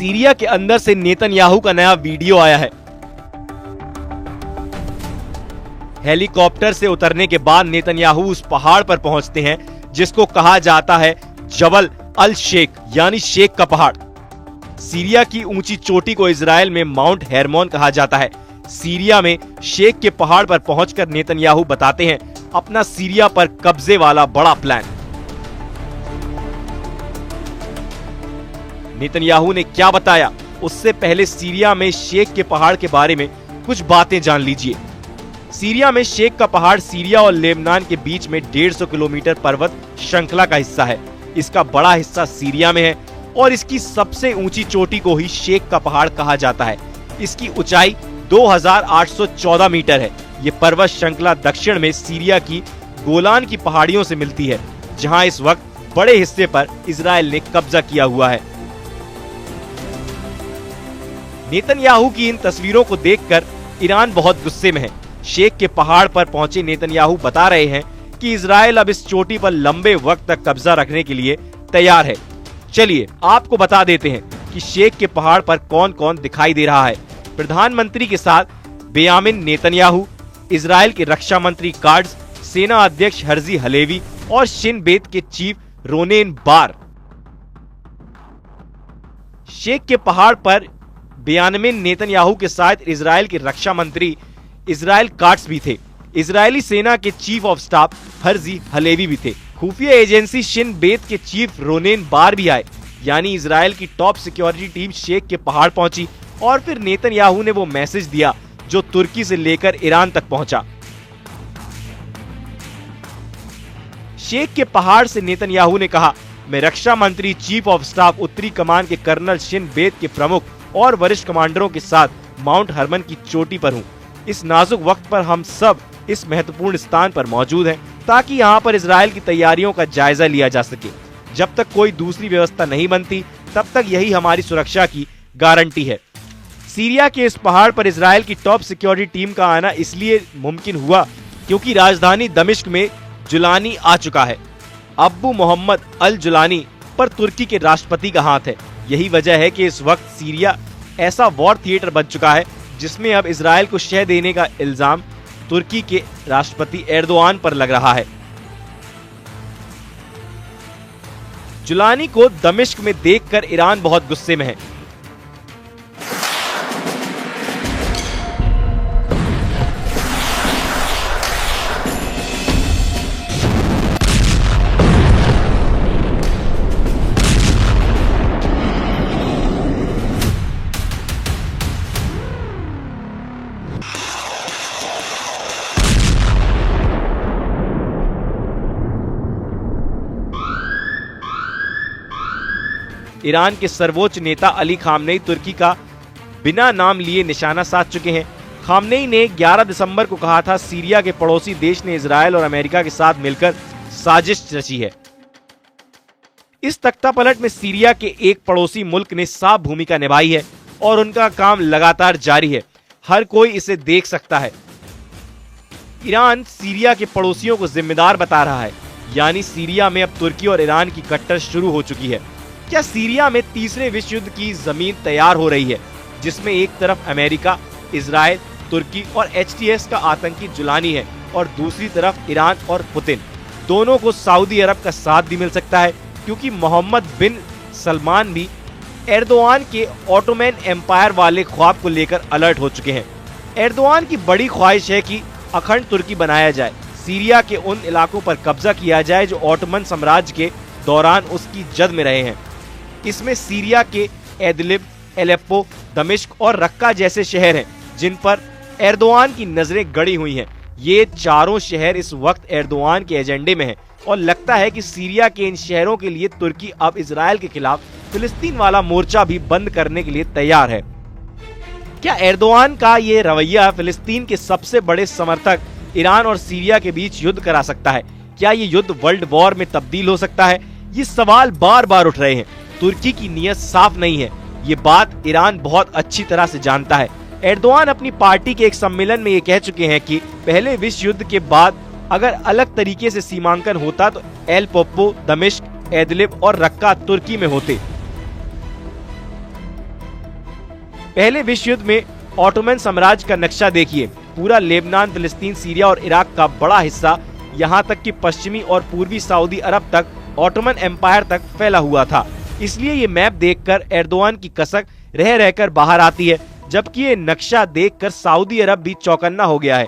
Syria के अंदर से नेतन्याहू का नया वीडियो आया है। हेलीकॉप्टर से उतरने के बाद नेतन्याहू उस पहाड़ पर पहुंचते हैं जिसको कहा जाता है जबल अल शेख यानी शेख का पहाड़। सीरिया की ऊंची चोटी को इजराइल में माउंट हेरमोन कहा जाता है। सीरिया में शेख के पहाड़ पर पहुंचकर नेतन्याहू बताते हैं अपना सीरिया पर कब्जे वाला बड़ा प्लान। नेतन्याहू ने क्या बताया, उससे पहले सीरिया में शेख के पहाड़ के बारे में कुछ बातें जान लीजिए। सीरिया में शेख का पहाड़ सीरिया और लेबनान के बीच में 150 किलोमीटर पर्वत श्रृंखला का हिस्सा है। इसका बड़ा हिस्सा सीरिया में है और इसकी सबसे ऊंची चोटी को ही शेख का पहाड़ कहा जाता है। इसकी ऊंचाई 2814 मीटर है। ये पर्वत श्रृंखला दक्षिण में सीरिया की गोलान की पहाड़ियों से मिलती है, जहां इस वक्त बड़े हिस्से पर इजराइल ने कब्जा किया हुआ है। नेतन्याहू की इन तस्वीरों को देखकर ईरान बहुत गुस्से में है। शेख के पहाड़ पर पहुंचे नेतन्याहू बता रहे हैं कि इजराइल अब इस चोटी पर लंबे वक्त तक कब्जा रखने के लिए तैयार है। चलिए आपको बता देते हैं कि शेख के पहाड़ पर कौन कौन दिखाई दे रहा है। प्रधानमंत्री के साथ बेंयामिन नेतन्याहू, इजराइल के रक्षा मंत्री काट्ज, सेना अध्यक्ष हर्जी हलेवी और शिन बेत के चीफ रोनेन बार। शेख के पहाड़ पर बेंयामिन नेतन्याहू के साथ इजराइल के रक्षा मंत्री इजराइल काट्ज भी थे। इजरायली सेना के chief of staff Herzi Halevi भी थे। खुफिया एजेंसी शिन बेत के चीफ रोनेन बार भी आए। यानी इजराइल की टॉप सिक्योरिटी टीम शेख के पहाड़ पहुंची और फिर नेतन्याहू ने वो मैसेज दिया जो तुर्की से लेकर ईरान तक पहुंचा। शेख के पहाड़ से नेतन्याहू ने कहा, मैं रक्षा मंत्री, चीफ ऑफ स्टाफ, उत्तरी कमान के कर्नल शिन बेत के प्रमुख और वरिष्ठ कमांडरों के साथ माउंट हरमन की चोटी पर हूँ। इस नाजुक वक्त पर हम सब इस महत्वपूर्ण स्थान पर मौजूद हैं ताकि यहाँ पर इजराइल की तैयारियों का जायजा लिया जा सके। जब तक कोई दूसरी व्यवस्था नहीं बनती तब तक यही हमारी सुरक्षा की गारंटी है। सीरिया के इस पहाड़ पर इजराइल की टॉप सिक्योरिटी टीम का आना इसलिए मुमकिन हुआ क्योंकि राजधानी दमिश्क में जुलानी आ चुका है। अब्बू मोहम्मद अल जुलानी पर तुर्की के राष्ट्रपति का हाथ है। यही वजह है कि इस वक्त सीरिया ऐसा वॉर थिएटर बन चुका है जिसमें अब इजराइल को शह देने का इल्जाम तुर्की के राष्ट्रपति एर्दोआन पर लग रहा है। जुलानी को दमिश्क में देखकर ईरान बहुत गुस्से में है। ईरान के सर्वोच्च नेता अली खामनेई तुर्की का बिना नाम लिए निशाना साध चुके हैं। खामनेई ने 11 दिसंबर को कहा था सीरिया के पड़ोसी देश ने इजराइल और अमेरिका के साथ मिलकर साजिश रची है। इस तख्तापलट में सीरिया के एक पड़ोसी मुल्क ने साफ भूमिका निभाई है और उनका काम लगातार जारी है। हर कोई इसे देख सकता है। ईरान सीरिया के पड़ोसियों को जिम्मेदार बता रहा है। यानी सीरिया में अब तुर्की और ईरान की कट्टर शुरू हो चुकी है। क्या सीरिया में तीसरे विश्व युद्ध की जमीन तैयार हो रही है, जिसमें एक तरफ अमेरिका, इजराइल, तुर्की और एचटीएस का आतंकी जुलानी है और दूसरी तरफ ईरान और पुतिन। दोनों को सऊदी अरब का साथ भी मिल सकता है क्योंकि मोहम्मद बिन सलमान भी एर्दोआन के ऑटोमैन एम्पायर वाले ख्वाब को लेकर अलर्ट हो चुके हैं। एर्दोआन की बड़ी ख्वाहिश है कि अखंड तुर्की बनाया जाए, सीरिया के उन इलाकों पर कब्जा किया जाए जो ऑटोमन साम्राज्य के दौरान उसकी जद में रहे हैं। इसमें सीरिया के एदलिब, एलेप्पो, दमिश्क और रक्का जैसे शहर हैं जिन पर एर्दोआन की नजरें गड़ी हुई हैं। ये चारों शहर इस वक्त एर्दोआन के एजेंडे में हैं और लगता है कि सीरिया के इन शहरों के लिए तुर्की अब इजराइल के खिलाफ फिलिस्तीन वाला मोर्चा भी बंद करने के लिए तैयार है। क्या एर्दोआन का ये रवैया फिलिस्तीन के सबसे बड़े समर्थक ईरान और सीरिया के बीच युद्ध करा सकता है? क्या ये युद्ध वर्ल्ड वॉर में तब्दील हो सकता है? ये सवाल बार बार उठ रहे हैं। तुर्की की नीयत साफ नहीं है, ये बात ईरान बहुत अच्छी तरह से जानता है। एर्दोआन अपनी पार्टी के एक सम्मेलन में ये कह चुके हैं कि पहले विश्व युद्ध के बाद अगर अलग तरीके से सीमांकन होता तो एलेप्पो, दमिश्क, एदलिब और रक्का तुर्की में होते। पहले विश्व युद्ध में ऑटोमन साम्राज्य का नक्शा देखिए। पूरा लेबनान, फिलिस्तीन, सीरिया और इराक का बड़ा हिस्सा, यहाँ तक कि पश्चिमी और पूर्वी सऊदी अरब तक ऑटोमन एम्पायर तक फैला हुआ था। इसलिए ये मैप देखकर एर्दोआन की कसक रह रहकर बाहर आती है, जबकि ये नक्शा देखकर सऊदी अरब भी चौकन्ना हो गया है।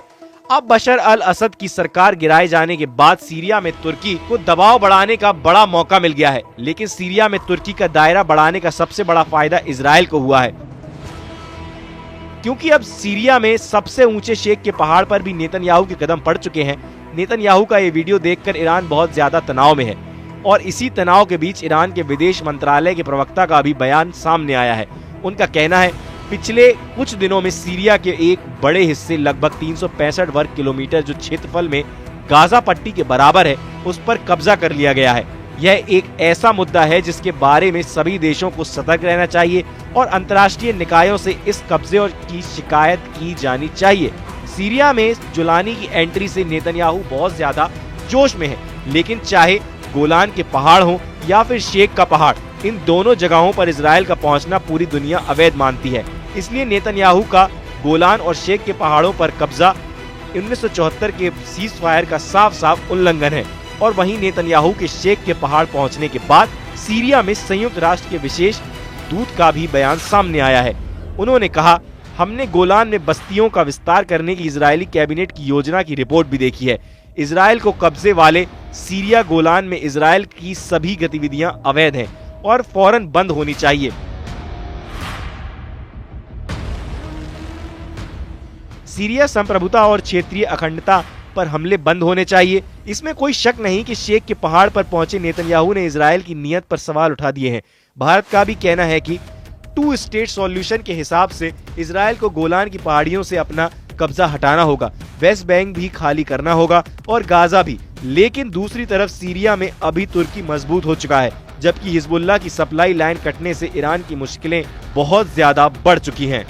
अब बशर अल असद की सरकार गिराए जाने के बाद सीरिया में तुर्की को दबाव बढ़ाने का बड़ा मौका मिल गया है, लेकिन सीरिया में तुर्की का दायरा बढ़ाने का सबसे बड़ा फायदा इजराइल को हुआ है, क्योंकि अब सीरिया में सबसे ऊंचे शेख के पहाड़ पर भी नेतन्याहू के कदम पड़ चुके हैं। नेतन्याहू का ये वीडियो देखकर ईरान बहुत ज्यादा तनाव में है और इसी तनाव के बीच ईरान के विदेश मंत्रालय के प्रवक्ता का भी बयान सामने आया है। उनका कहना है, पिछले कुछ दिनों में सीरिया के एक बड़े हिस्से, लगभग 365 वर्ग किलोमीटर, जो क्षेत्रफल में गाजा पट्टी के बराबर है, उस पर कब्जा कर लिया गया है। यह एक ऐसा मुद्दा है जिसके बारे में सभी देशों को सतर्क रहना चाहिए और अंतर्राष्ट्रीय निकायों से इस कब्जे की शिकायत की जानी चाहिए। सीरिया में जुलानी की एंट्री से नेतन्याहू बहुत ज्यादा जोश में है, लेकिन चाहे गोलान के पहाड़ हो या फिर शेख का पहाड़, इन दोनों जगहों पर इजराइल का पहुंचना पूरी दुनिया अवैध मानती है। इसलिए नेतन्याहू का गोलान और शेख के पहाड़ों पर कब्जा 1974 के सीज फायर का साफ साफ उल्लंघन है। और वहीं नेतन्याहू के शेख के पहाड़ पहुंचने के बाद सीरिया में संयुक्त राष्ट्र के विशेष दूत का भी बयान सामने आया है। उन्होंने कहा, हमने गोलान में बस्तियों का विस्तार करने की इजरायली कैबिनेट की योजना की रिपोर्ट भी देखी है। इजराइल को कब्जे वाले सीरिया गोलान में इजराइल की सभी गतिविधियां अवैध हैं और फौरन बंद होनी चाहिए। सीरिया संप्रभुता और क्षेत्रीय अखंडता पर हमले बंद होने चाहिए। इसमें कोई शक नहीं कि शेख के पहाड़ पर पहुंचे नेतन्याहू ने इजराइल की नीयत पर सवाल उठा दिए हैं। भारत का भी कहना है कि 2 स्टेट सॉल्यूशन के हिसाब से इजराइल को गोलान की पहाड़ियों से अपना कब्जा हटाना होगा, वेस्ट बैंक भी खाली करना होगा और गाजा भी। लेकिन दूसरी तरफ सीरिया में अभी तुर्की मजबूत हो चुका है, जबकि हिजबुल्लाह की सप्लाई लाइन कटने से ईरान की मुश्किलें बहुत ज्यादा बढ़ चुकी हैं।